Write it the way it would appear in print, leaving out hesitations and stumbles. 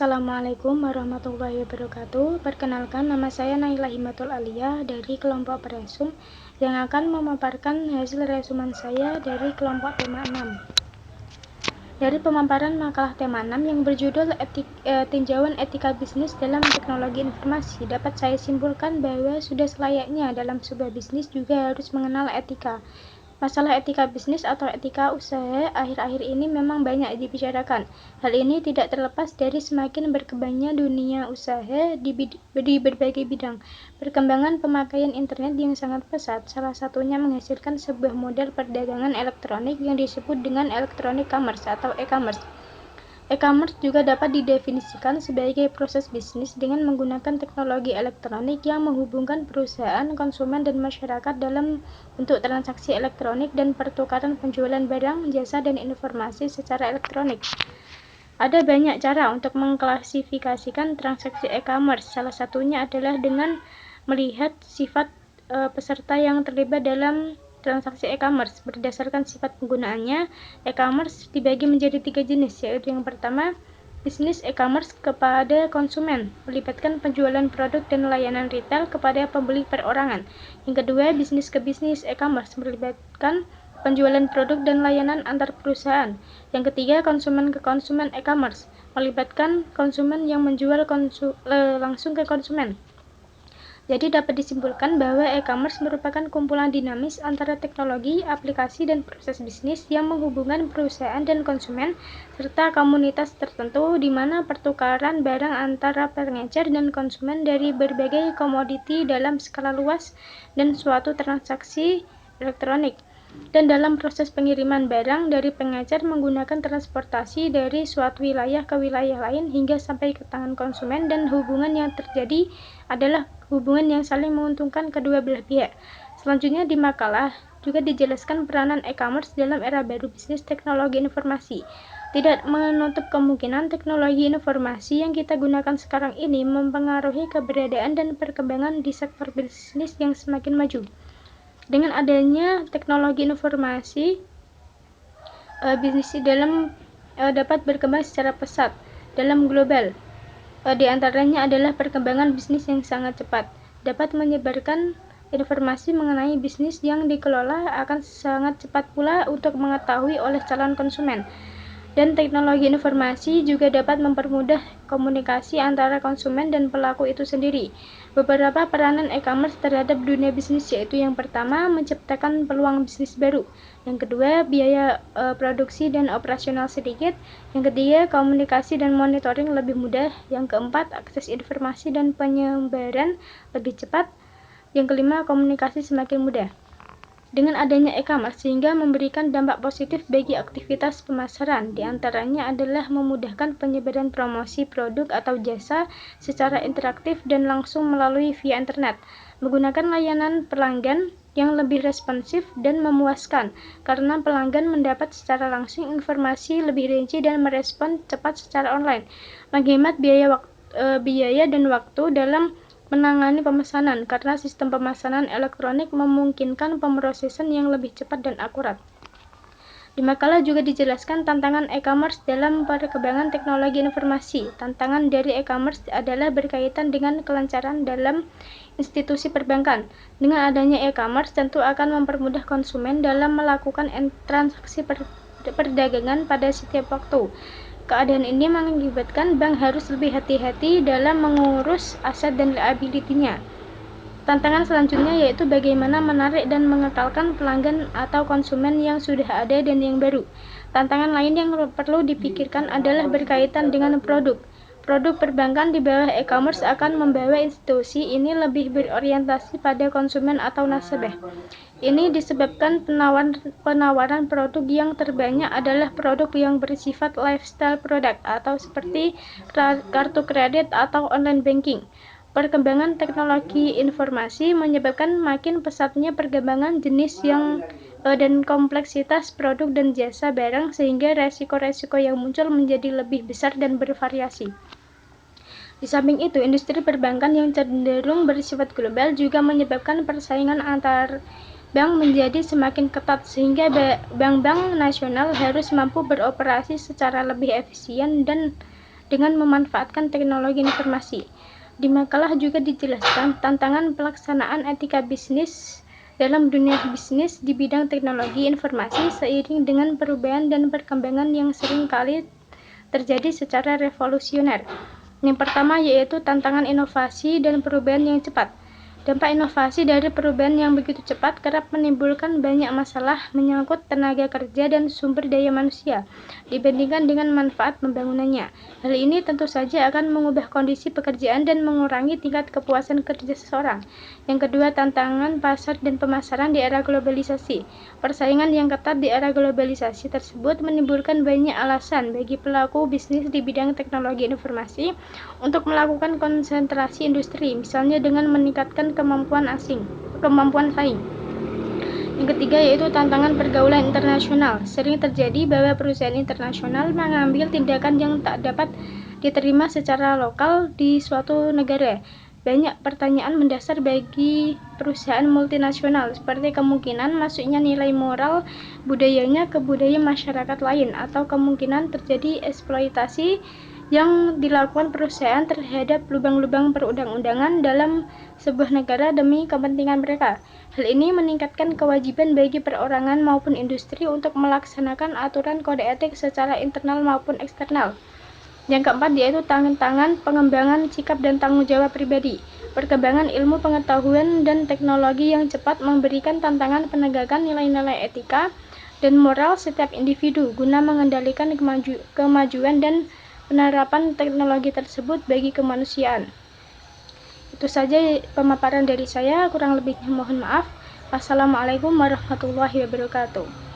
Assalamualaikum warahmatullahi wabarakatuh. Perkenalkan, nama saya Naila Himatul Aliyah dari kelompok Presum yang akan memaparkan hasil resuman saya dari kelompok tema 6. Dari pemaparan makalah tema 6 yang berjudul Tinjauan Etika Bisnis dalam Teknologi Informasi, dapat saya simpulkan bahwa sudah selayaknya dalam sebuah bisnis juga harus mengenal etika. Masalah etika bisnis atau etika usaha akhir-akhir ini memang banyak dibicarakan. Hal ini tidak terlepas dari semakin berkembangnya dunia usaha di berbagai bidang. Perkembangan pemakaian internet yang sangat pesat, salah satunya menghasilkan sebuah model perdagangan elektronik yang disebut dengan electronic commerce atau e-commerce. E-commerce juga dapat didefinisikan sebagai proses bisnis dengan menggunakan teknologi elektronik yang menghubungkan perusahaan, konsumen, dan masyarakat dalam bentuk transaksi elektronik dan pertukaran penjualan barang, jasa, dan informasi secara elektronik. Ada banyak cara untuk mengklasifikasikan transaksi e-commerce. Salah satunya adalah dengan melihat sifat peserta yang terlibat dalam transaksi e-commerce. Berdasarkan sifat penggunaannya, e-commerce dibagi menjadi 3 jenis, yaitu yang pertama, bisnis e-commerce kepada konsumen, melibatkan penjualan produk dan layanan retail kepada pembeli perorangan. Yang kedua, bisnis ke bisnis e-commerce, melibatkan penjualan produk dan layanan antar perusahaan. Yang ketiga, konsumen ke konsumen e-commerce, melibatkan konsumen yang menjual langsung ke konsumen. Jadi dapat disimpulkan bahwa e-commerce merupakan kumpulan dinamis antara teknologi, aplikasi, dan proses bisnis yang menghubungkan perusahaan dan konsumen serta komunitas tertentu di mana pertukaran barang antara pengecer dan konsumen dari berbagai komoditi dalam skala luas dan suatu transaksi elektronik. Dan dalam proses pengiriman barang dari pengecer menggunakan transportasi dari suatu wilayah ke wilayah lain hingga sampai ke tangan konsumen, dan hubungan yang terjadi adalah hubungan yang saling menguntungkan kedua belah pihak. Selanjutnya di makalah juga dijelaskan peranan e-commerce dalam era baru bisnis teknologi informasi. Tidak menutup kemungkinan teknologi informasi yang kita gunakan sekarang ini mempengaruhi keberadaan dan perkembangan di sektor bisnis yang semakin maju. Dengan adanya teknologi informasi, bisnis dapat berkembang secara pesat dalam global. Di antaranya adalah perkembangan bisnis yang sangat cepat, dapat menyebarkan informasi mengenai bisnis yang dikelola akan sangat cepat pula untuk mengetahui oleh calon konsumen. Dan teknologi informasi juga dapat mempermudah komunikasi antara konsumen dan pelaku itu sendiri. Beberapa peranan e-commerce terhadap dunia bisnis yaitu yang pertama, menciptakan peluang bisnis baru. Yang kedua, biaya produksi dan operasional sedikit. Yang ketiga, komunikasi dan monitoring lebih mudah. Yang keempat, akses informasi dan penyebaran lebih cepat. Yang kelima, komunikasi semakin mudah. Dengan adanya e-commerce sehingga memberikan dampak positif bagi aktivitas pemasaran, diantaranya adalah memudahkan penyebaran promosi produk atau jasa secara interaktif dan langsung melalui via internet, menggunakan layanan pelanggan yang lebih responsif dan memuaskan, karena pelanggan mendapat secara langsung informasi lebih rinci dan merespon cepat secara online, menghemat biaya dan waktu dalam menangani pemesanan, karena sistem pemesanan elektronik memungkinkan pemrosesan yang lebih cepat dan akurat. Di makalah juga dijelaskan tantangan e-commerce dalam perkembangan teknologi informasi. Tantangan dari e-commerce adalah berkaitan dengan kelancaran dalam institusi perbankan. Dengan adanya e-commerce tentu akan mempermudah konsumen dalam melakukan transaksi perdagangan pada setiap waktu. Keadaan ini mengakibatkan bank harus lebih hati-hati dalam mengurus aset dan liability-nya. Tantangan selanjutnya yaitu bagaimana menarik dan mengekalkan pelanggan atau konsumen yang sudah ada dan yang baru. Tantangan lain yang perlu dipikirkan adalah berkaitan dengan produk. Produk perbankan di bawah e-commerce akan membawa institusi ini lebih berorientasi pada konsumen atau nasabah. Ini disebabkan penawaran produk yang terbanyak adalah produk yang bersifat lifestyle product atau seperti kartu kredit atau online banking. Perkembangan teknologi informasi menyebabkan makin pesatnya perkembangan jenis dan kompleksitas produk dan jasa barang, sehingga resiko-resiko yang muncul menjadi lebih besar dan bervariasi. Di samping itu, industri perbankan yang cenderung bersifat global juga menyebabkan persaingan antar bank menjadi semakin ketat, sehingga bank-bank nasional harus mampu beroperasi secara lebih efisien dengan memanfaatkan teknologi informasi. Di makalah juga dijelaskan tantangan pelaksanaan etika bisnis dalam dunia bisnis di bidang teknologi informasi seiring dengan perubahan dan perkembangan yang sering kali terjadi secara revolusioner. Yang pertama yaitu tantangan inovasi dan perubahan yang cepat. Dampak inovasi dari perubahan yang begitu cepat kerap menimbulkan banyak masalah menyangkut tenaga kerja dan sumber daya manusia dibandingkan dengan manfaat pembangunannya. Hal ini tentu saja akan mengubah kondisi pekerjaan dan mengurangi tingkat kepuasan kerja seseorang. Yang kedua, tantangan pasar dan pemasaran di era globalisasi. Persaingan yang ketat di era globalisasi tersebut menimbulkan banyak alasan bagi pelaku bisnis di bidang teknologi informasi untuk melakukan konsentrasi industri, misalnya dengan meningkatkan kemampuan saing. Yang ketiga yaitu tantangan pergaulan internasional. Sering terjadi bahwa perusahaan internasional mengambil tindakan yang tak dapat diterima secara lokal di suatu negara. Banyak pertanyaan mendasar bagi perusahaan multinasional, seperti kemungkinan masuknya nilai moral budayanya ke budaya masyarakat lain, atau kemungkinan terjadi eksploitasi yang dilakukan perusahaan terhadap lubang-lubang perundang-undangan dalam sebuah negara demi kepentingan mereka. Hal ini meningkatkan kewajiban bagi perorangan maupun industri untuk melaksanakan aturan kode etik secara internal maupun eksternal. Yang keempat yaitu tantangan pengembangan sikap dan tanggung jawab pribadi. Perkembangan ilmu pengetahuan dan teknologi yang cepat memberikan tantangan penegakan nilai-nilai etika dan moral setiap individu guna mengendalikan kemajuan dan penerapan teknologi tersebut bagi kemanusiaan. Itu saja pemaparan dari saya, kurang lebihnya mohon maaf. Wassalamualaikum warahmatullahi wabarakatuh.